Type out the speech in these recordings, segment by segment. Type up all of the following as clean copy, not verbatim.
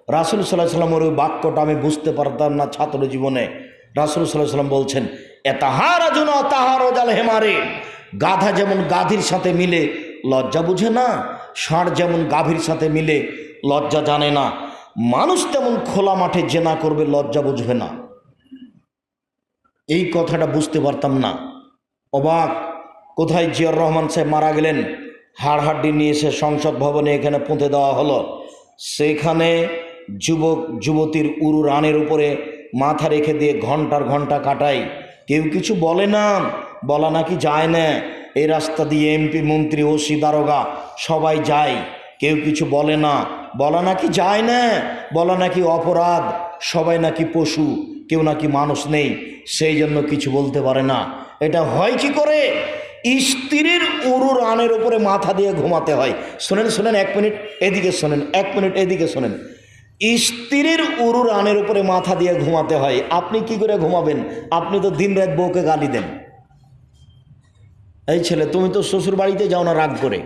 রাসূল সাল্লাল্লাহু আলাইহি ওয়াসাল্লামের ওই বাক্যটা আমি বুঝতে পারতাম না ছাত্র জীবনে। রাসূল সাল্লাল্লাহু আলাইহি ওয়াসাল্লাম বলছেন, এতাহারাজুনা তাহারুজাল হেমারে, গাধা যেমন গাধীর সাথে মিলে লজ্জা বুঝে না, ষাঁড় যেমন গাভীর সাথে মিলে লজ্জা জানে না, মানুষ তেমন খোলা মাঠে জেনা করবে লজ্জা বুঝবে না। এই কথাটা বুঝতে পারতাম না। অবাক, কোথায় জিয়াউর রহমান সাহেব মারা গেলেন, হাড়হাড্ডি নিয়ে এসে সংসদ ভবনে এখানে পুঁতে দেওয়া হলো। সেখানে যুবক যুবতীর উরু রানের উপরে মাথা রেখে দিয়ে ঘন্টার ঘন্টা কাটাই, কেউ কিছু বলে না, বলা নাকি যায় না। এই রাস্তা দিয়ে এমপি মন্ত্রী ওসি দারোগা সবাই যায়, কেউ কিছু বলে না, বলা নাকি যায় না, বলা নাকি অপরাধ, সবাই নাকি পশু, কেউ নাকি মানুষ নেই, সেই জন্য কিছু বলতে পারে না। এটা হয় কি করে? স্ত্রীর উরু রানের উপরে মাথা দিয়ে ঘুমাতে হয়। শোনেন শোনেন, 1 মিনিট এদিকে শোনেন, 1 মিনিট এদিকে শোনেন। স্ত্রীর উরু রানের উপরে মাথা দিয়ে ঘুমাতে হয়। আপনি কি করে ঘুমাবেন? আপনি তো দিন রাত বউকে গালি দেন। এই ছেলে, তুমি তো শ্বশুর বাড়িতে যাও না রাগ করে,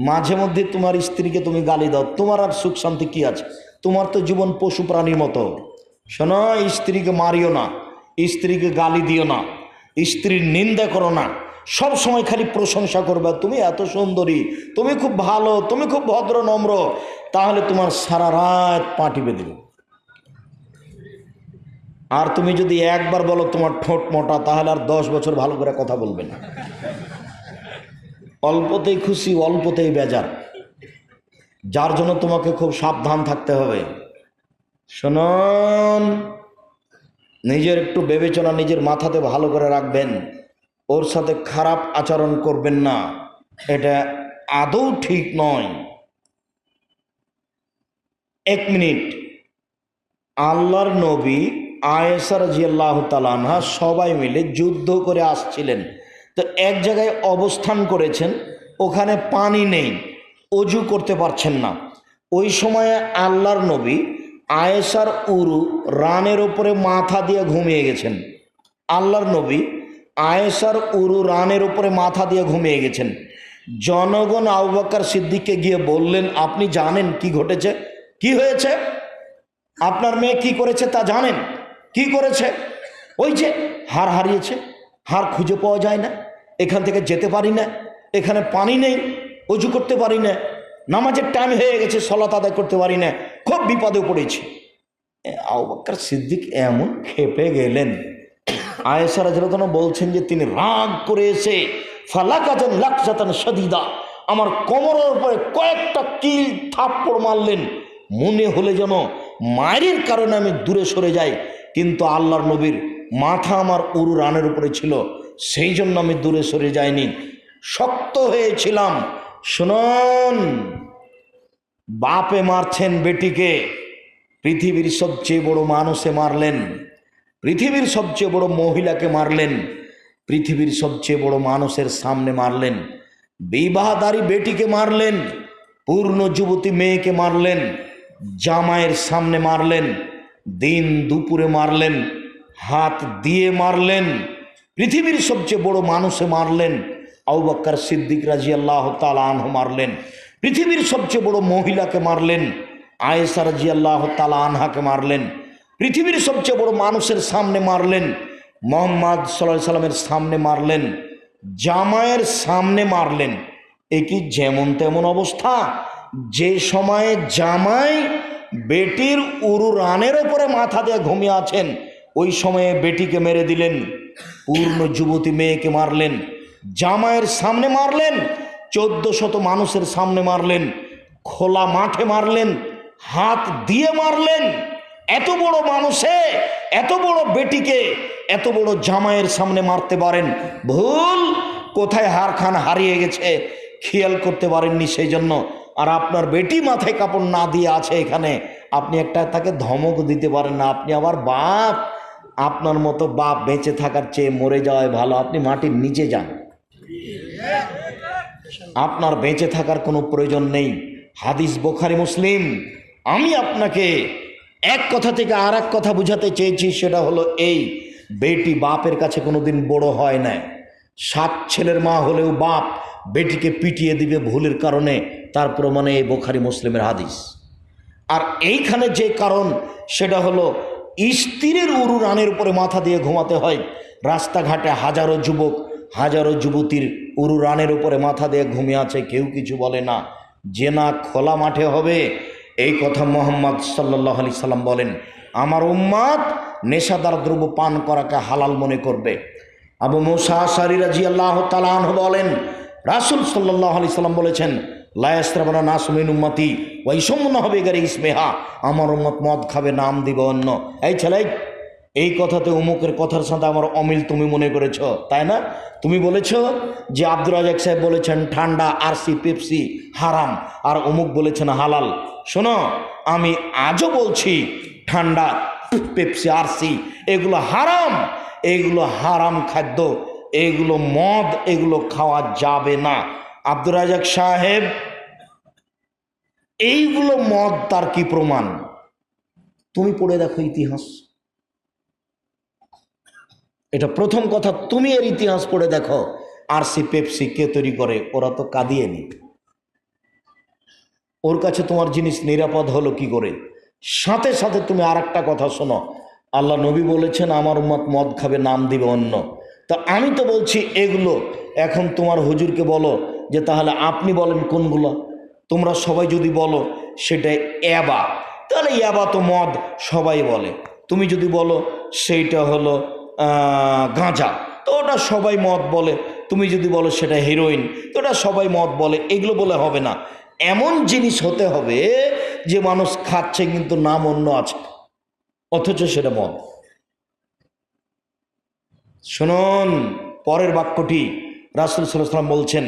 মাঝে মধ্যে তোমার স্ত্রীকে তুমি গালি দাও, তোমার আর সুখ শান্তি কি আছে? তোমার তো জীবন পশু প্রাণীর মতো। শোনো, স্ত্রীকে মারিও না, স্ত্রীকে গালি দিও না, স্ত্রীর নিন্দা করো না, সব সময় খালি প্রশংসা করবে, তুমি এত সুন্দরী, তুমি খুব ভালো, তুমি খুব ভদ্র নম্র, তাহলে তোমার সারা রাত পা টিপে দেবে। আর তুমি যদি একবার বলো তোমার ঠোঁট মোটা, তাহলে আর 10 বছর ভালো করে কথা বলবে না। অল্পতেই খুশি, অল্পতেই বেজার, যার জন্য তোমাকে খুব সাবধান থাকতে হবে। শুনুন, নিজের একটু বিবেচনা নিজের মাথাতে ভালো করে রাখবেন, ওর সাথে খারাপ আচরণ করবেন না, এটা আদৌ ঠিক নয়। 1 মিনিট। আল্লাহর নবী আয়েশা রাদিয়াল্লাহু তাআলা আনহা সবাই মিলে যুদ্ধ করে আসছিলেন, তো এক জায়গায় অবস্থান করেছেন, ওখানে পানি নেই, অজু করতে পারছেন না। ওই সময়ে আল্লাহর নবী আয়েশার উরু রানের ওপরে মাথা দিয়ে ঘুমিয়ে গেছেন। আল্লাহর নবী আয়েশার উরু রানের উপরে মাথা দিয়ে ঘুমিয়ে গেছেন। জনগণ আবু বকর সিদ্দিককে গিয়ে বললেন, আপনি জানেন কি ঘটেছে, কি হয়েছে, আপনার মেয়ে কি করেছে তা জানেন? কি করেছে? ওই যে হাড় হারিয়েছে, হাড় খুঁজে পাওয়া যায় না, এখান থেকে যেতে পারি না, এখানে পানি নেই, অজু করতে পারি না, নামাজের টাইম হয়ে গেছে, সালাত আদায় করতে পারি না, খুব বিপদে পড়েছি। আবু বকর সিদ্দিক এমন খেপে গেলেন, আয়েশা রাদিয়াল্লাহু তাআলা বলছেন যে তিনি রাগ করে এসে ফালাকাতান লাকজাতান শাদীদা, আমার কোমরের উপরে কয়েকটা কিল থাপ্পড় মারলেন, মনে হলে যেন মায়ের কারণে আমি দূরে সরে যাই, কিন্তু আল্লাহর নবীর মাথা আমার উরু রানের উপরে ছিল, সেই জন্য আমি দূরে সরে যাইনি, শক্ত হয়েছিলাম। শুনুন, বাপে মারছেন বেটিকে, পৃথিবীর সবচেয়ে বড় মানুষে মারলেন, পৃথিবীর সবচেয়ে বড় মহিলাকে মারলেন, পৃথিবীর সবচেয়ে বড় মানুষের সামনে মারলেন, বিবাহদারী বেটিকে মারলেন, পূর্ণ যুবতী মেয়েকে মারলেন, জামাইয়ের সামনে মারলেন, দিন দুপুরে মারলেন, হাত দিয়ে মারলেন, পৃথিবীর সবচেয়ে বড় মানুষে মারলেন, আবু বকর সিদ্দিক রাদিয়াল্লাহু তাআলা আনহু মারলেন, পৃথিবীর সবচেয়ে বড় মহিলাকে মারলেন, আয়েশা রাদিয়াল্লাহু তাআলা আনহাকে মারলেন, পৃথিবীর সবচেয়ে বড় মানুষের সামনে মারলেন, মুহাম্মদ সাল্লাল্লাহু আলাইহি সাল্লামের সামনে মারলেন, জামাইয়ের সামনে মারলেন। এ কি যেমন তেমন অবস্থা? যে সময়ে জামাই বেটির উরু রানের ওপরে মাথা দিয়ে ঘুমিয়ে আছেন, ওই সময়ে বেটিকে মেরে দিলেন, পূর্ণ যুবতী মেয়েকে মারলেন, জামাইয়ের সামনে মারলেন, 1400 মানুষের সামনে মারলেন, খোলা মাঠে মারলেন, হাত দিয়ে মারলেন। এত বড় মানুষে এত বড় বেটিকে এত বড় জামাইয়ের সামনে মারতে পারেন, ভুল কোথায় হাড়খান হারিয়ে গেছে খেয়াল করতে পারেননি, সেই জন্য। আর আপনার বেটি মাথায় কাপড় না দিয়ে আছে এখানে, আপনি একটা তাকে ধমক দিতে পারেন না, আপনি আবার বাপ, আপনার মতো বাপ বেঁচে থাকার চেয়ে মরে যাওয়াই ভালো, আপনি মাটির নিচে যান, আপনার বেঁচে থাকার কোনো প্রয়োজন নেই। হাদিস বুখারী মুসলিম। আমি আপনাকে এক কথা থেকে আর এক কথা বুঝাতে চেয়েছি, সেটা হলো এই, বেটি বাপের কাছে কোনোদিন বড় হয় না। 7 ছেলের মা হলেও বাপ বেটিকে পিটিয়ে দিবে ভুলের কারণে, তার প্রমাণে এই বুখারী মুসলিমের হাদিস। আর এইখানে যে কারণ সেটা হলো স্ত্রীর উরু রানের উপরে মাথা দিয়ে ঘুমাতে হয়। রাস্তাঘাটে হাজারো যুবক হাজারো যুবতীর উরু রানের উপরে মাথা দিয়ে ঘুমিয়ে আছে, কেউ কিছু বলে না। জেনা খোলা মাঠে হবে, এই কথা মুহাম্মদ সাল্লাল্লাহু আলাইহি সাল্লাম বলেন। আমার উম্মাত নেশাদার দ্রব্য পান করাকে হালাল মনে করবে। আবু মুসা আশআরী রাদিয়াল্লাহু তাআলা আনহু বলেন, রাসূল সাল্লাল্লাহু আলাইহি সাল্লাম বলেছেন, লা ইয়াসরাবনা নাসু মিন উম্মতি ওয়া ইয়াশমুনা হবে গারি ইসমিহা, আমার উম্মত মদ খাবে নাম দিবে অন্য। এই ছেলে, এই কথাতে অমুকের কথার সাথে আমার অমিল তুমি মনে করেছো, তাই না? তুমি বলেছো যে আব্দুর রাজ্জাক সাহেব বলেছেন ঠান্ডা আরসি পেপসি হারাম, আর অমুক বলেছেন হালাল। শোনো, আমি আজও বলছি ঠান্ডা পেপসি আরসি এগুলো হারাম, এগুলো হারাম খাদ্য, এগুলো মদ, এগুলো খাওয়া যাবে না। আব্দুর রাজ্জাক সাহেব, এইগুলো মদ, তার কি প্রমাণ? তুমি পড়ে দেখো ইতিহাস। এটা প্রথম কথা, তুমি এর ইতিহাস পড়ে দেখো। আরসি পেপসি কে তৈরি করে? ওরা তো কাদিয়ানি। ওর কাছে তোমার জিনিস নিরাপদ হলো কি করে? সাথে সাথে তুমি আর একটা কথা শোনো, আল্লাহ নবী বলেছেন আমার উম্মত মদ খাবে নাম দিবে অন্য। তা আমি তো বলছি এগুলো, এখন তোমার হুজুরকে বলো যে তাহলে আপনি বলেন কোনগুলো। তোমরা সবাই যদি বলো সেটা ইয়াবা, তাহলে ইয়াবা তো মদ সবাই বলে। তুমি যদি বলো সেইটা হলো গাঁজা, তো ওটা সবাই মদ বলে। তুমি যদি বলো সেটা হিরোইন, তো ওটা সবাই মদ বলে। এগুলো বলে হবে না, এমন জিনিস হতে হবে যে মানুষ খাচ্ছে কিন্তু নাম অন্য আছে, অথচ সেটা মদ। শুনুন পরের বাক্যটি, রাসূল সাল্লাল্লাহু আলাইহি ওয়াসাল্লাম বলছেন,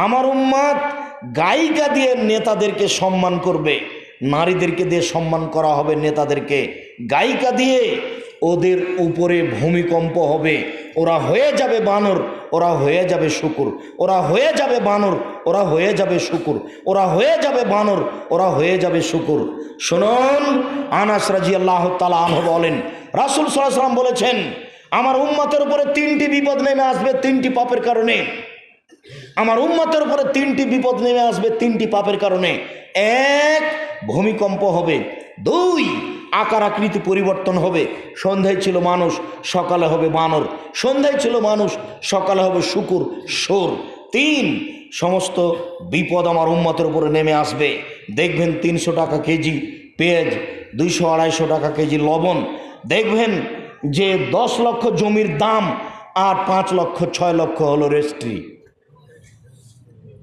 আমার উম্মাত গায়িকা দিয়ে নেতাদেরকে সম্মান করবে, নারীদেরকে দিয়ে সম্মান করা হবে নেতাদেরকে, গায়িকা দিয়ে ওদের উপরে ভূমিকম্প হবে। ওরা হয়ে যাবে বানর, ওরা হয়ে যাবে শুকুর, ওরা হয়ে যাবে বানর, ওরা হয়ে যাবে শুকুর, ওরা হয়ে যাবে বানর, ওরা হয়ে যাবে শুকুর। শুনুন, আনাস রাদিয়াল্লাহু তাআলা আনহু বলেন, রাসূল সাল্লাল্লাহু আলাইহি ওয়াসাল্লাম বলেছেন, আমার উম্মতের উপরে তিনটি বিপদ নেমে আসবে তিনটি পাপের কারণে। আমার উম্মতের উপরে তিনটি বিপদ নেমে আসবে তিনটি পাপের কারণে। এক, ভূমিকম্প হবে। দুই, আকার আকৃতি পরিবর্তন হবে। সন্ধ্যায় ছিল মানুষ, সকালে হবে বানর। সন্ধ্যায় ছিল মানুষ, সকালে হবে শুকুর, সোর। তিন, সমস্ত বিপদ আমার উম্মতের উপরে নেমে আসবে। দেখবেন 300 টাকা কেজি পেঁয়াজ, 200-250 টাকা কেজি লবণ। দেখবেন যে 10 লক্ষ জমির দাম আর 5 লক্ষ 6 লক্ষ হলো রেজিস্ট্রি।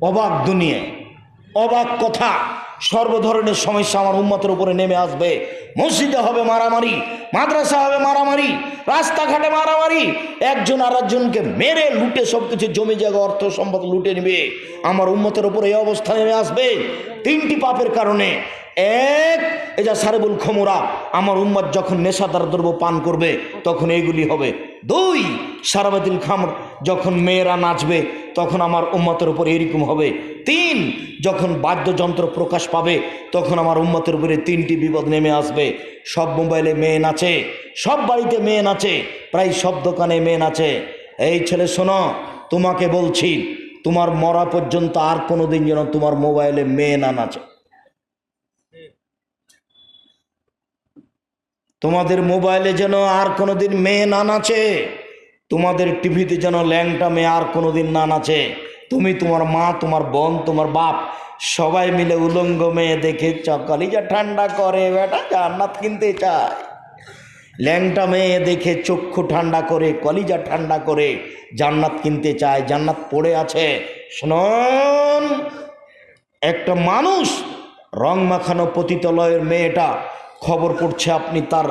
অবাক দুনিয়া, অবাক কথা। সর্বধরনের সমস্যা আমার উম্মতের উপরে নেমে আসবে। মসজিদে হবে মারামারি, মাদ্রাসা হবে মারামারি, রাস্তাঘাটে মারামারি, একজন আর একজনকে মেরে লুটে সবকিছু জমি জায়গা অর্থ সম্পদ লুটে নেবে। আমার উম্মতের উপরে এই অবস্থা নেমে আসবে তিনটি পাপের কারণে। এক, এজা সারেবুল খমরা, আমার উম্মত যখন নেশাদার দ্রব্য পান করবে তখন এইগুলি হবে। দুই, সারাবাতিল খামর, যখন মেয়েরা নাচবে তখন আমার উম্মতের উপর এরকম হবে। তিন, যখন বাদ্যযন্ত্র প্রকাশ পাবে তখন আমার উম্মতের উপরে তিনটি বিপদ নেমে আসবে। সব মোবাইলে মেয়ে নাচে, সব বাড়িতে মেয়ে নাচে, প্রায় সব দোকানে মেয়ে নাচে। এই ছেলে শোনো, তোমাকে বলছি, তোমার মরা পর্যন্ত আর কোনোদিন যেন তোমার মোবাইলে মেয়ে না নাচে। তোমাদের মোবাইলে যেন আর কোনোদিন মেয়ে না নাচে, তোমাদের টিভিতে যেন ল্যাংটা মেয়ে আর কোনোদিন না নাচে। তুমি, তোমার মা, তোমার বোন, তোমার বাপ সবাই মিলে উলঙ্গ মেয়ে দেখে কলিজা ঠান্ডা করে, বেটা জান্নাত কিনতে চায়। ল্যাংটা মেয়ে দেখে চক্ষু ঠান্ডা করে, কলিজা ঠান্ডা করে জান্নাত কিনতে চায়। জান্নাত পড়ে আছে। শুনুন, একটা মানুষ রং মাখানো পতিতালয়ের মেয়েটা খবর পড়ছে, আপনি তার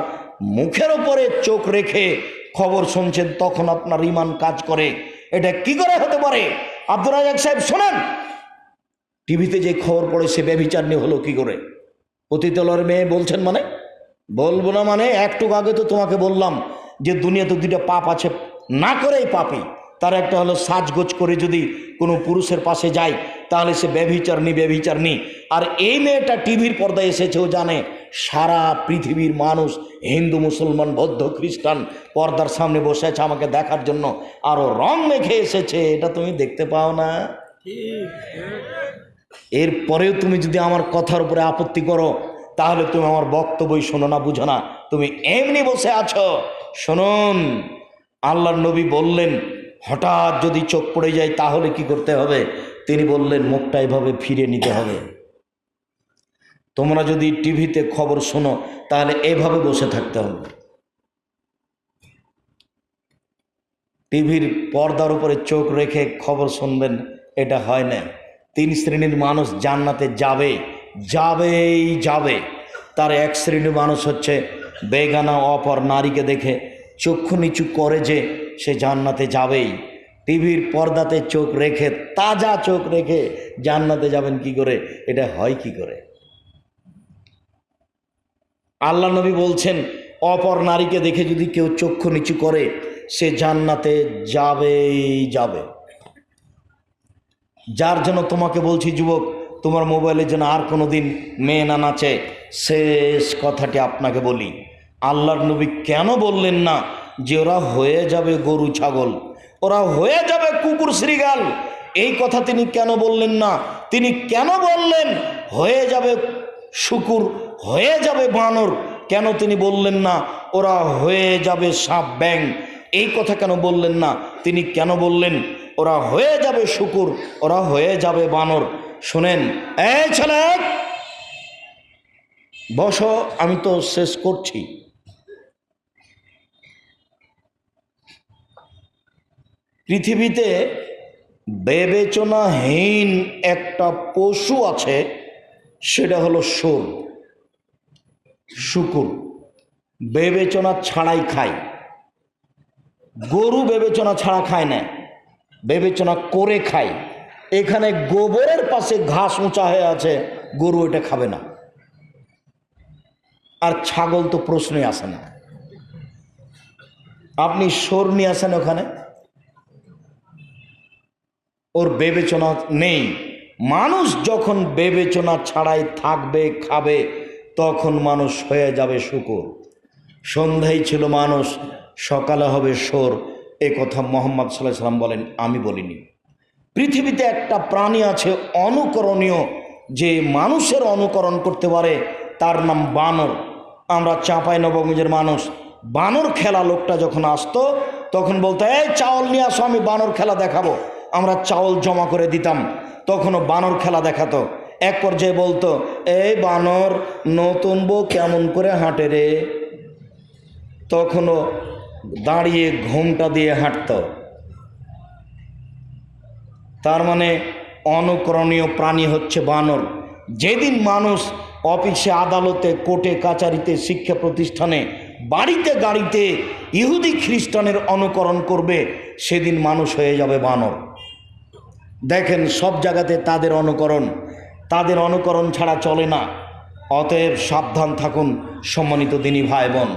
মুখের ওপরে চোখ রেখে খবর শুনছেন, তখন আপনার ঈমান কাজ করে। এটা কি করে হতে পারে? আব্দুর রাজ্জাক সাহেব শোনেন, টিভিতে যে খবর পড়ে সে ব্যভিচারিণী হলো কি করে? পতিতালয়ের মেয়ে বলছেন মানে? বলবো না মানে? একটু আগে তো তোমাকে বললাম যে দুনিয়াতে দুইটা পাপ আছে, না করেই পাপী। তার একটা হলো সাজগোজ করে যদি কোনো পুরুষের পাশে যায় তাহলে সে ব্যভিচারিণী। আর এই মেয়েটা টিভির পর্দায় এসেছেও জানে সারা পৃথিবীর মানুষ, হিন্দু, মুসলমান, বৌদ্ধ, খ্রিস্টান পর্দার সামনে বসে আছে আমাকে দেখার জন্য, আরও রং মেখে এসেছে। এটা তুমি দেখতে পাও না? এরপরেও তুমি যদি আমার কথার উপরে আপত্তি করো তাহলে তুমি আমার বক্তব্যই শোনো না, বুঝো না, তুমি এমনি বসে আছো। শুনুন, আল্লাহর নবী বললেন হঠাৎ যদি চোখ পড়ে যায় তাহলে কি করতে হবে? তিনি বললেন মুখটা এভাবে ফিরে নিতে হবে। তোমরা যদি টিভিতে খবর শোনো তাহলে এভাবে বসে থাকতে হবে। টিভির পর্দার উপরে চোখ রেখে খবর শুনবেন, এটা হয় না। 3 শ্রেণীর মানুষ জান্নাতে যাবে, যাবেই যাবে। তার এক শ্রেণীর মানুষ হচ্ছে বেগানা অপর নারীকে দেখে চক্ষু নিচু করে যে সে জান্নাতে যাবেই। টিভির পর্দাতে চোখ রেখে, তাজা চোখ রেখে জান্নাতে যাবেন কি করে? এটা হয় কি করে? আল্লাহ নবী বলছেন অপর নারীকে দেখে যদি কেউ চক্ষু নিচু করে সে জান্নাতে যাবেই যাবে। যার জন্য তোমাকে বলছি যুবক, তোমার মোবাইলে যেন আর কোনো দিন মেয়ে না নাচে। শেষ কথাটি আপনাকে বলি, আল্লাহর নবী কেন বললেন না যে ওরা হয়ে যাবে গরু ছাগল, ওরা হয়ে যাবে কুকুর শ্রীগাল? এই কথা তিনি কেন বললেন না? তিনি কেন বললেন হয়ে যাবে শুকুর, হয়ে যাবে বানর? কেন তিনি বললেন না ওরা হয়ে যাবে সাপ ব্যাং? এই কথা কেন বললেন না? তিনি কেন বললেন ওরা হয়ে যাবে শুকুর, ওরা হয়ে যাবে বানর? শোনেন, এই ছেলে বসো, আমি তো শেষ করছি। পৃথিবীতে বিবেচনাহীন একটা পশু আছে, সেটা হলো শুয়োর। শুকুর বিবেচনা ছাড়াই খায়। গরু বিবেচনা ছাড়া খায় না, বিবেচনা করে খায়। এখানে গোবরের পাশে ঘাস উঁচা হয়ে আছে, গরু এটা খাবে না। আর ছাগল তো প্রশ্নই আসে না। আপনি শুয়োর নিয়ে আসেন ওখানে, ওর বিবেচনা নেই। মানুষ যখন বিবেচনা ছাড়াই থাকবে, খাবে, তখন মানুষ হয়ে যাবে শুকুর। সন্ধ্যায় ছিল মানুষ, সকালে হবে শুয়োর। এ কথা মুহাম্মদ সাল্লাল্লাহু আলাইহি ওয়াসাল্লাম বলেন, আমি বলিনি। পৃথিবীতে একটা প্রাণী আছে অনুকরণীয়, যে মানুষের অনুকরণ করতে পারে, তার নাম বানর। আমরা চাঁপাইনবাবগঞ্জের মানুষ, বানর খেলা লোকটা যখন আসতো তখন বলতো এই চাউল নিয়ে আসো, আমি বানর খেলা দেখাবো। আমরা চাউল জমা করে দিতাম, তখনও বানর খেলা দেখাতো। এক পর্যায়ে বলতো এই বানর নতুন বউ কেমন করে হাঁটে রে? তখনও দাঁড়িয়ে ঘোমটা দিয়ে হাঁটত। তার মানে অনুকরণীয় প্রাণী হচ্ছে বানর। যেদিন মানুষ অফিসে, আদালতে, কোর্টে, কাচারিতে, শিক্ষা প্রতিষ্ঠানে, বাড়িতে, গাড়িতে ইহুদি খ্রিস্টানের অনুকরণ করবে, সেদিন মানুষ হয়ে যাবে বানর। দেখেন সব জায়গাতে তাদের অনুকরণ ছাড়া চলে না। অতএব সাবধান থাকুন সম্মানিত দিনী ভাই বোন।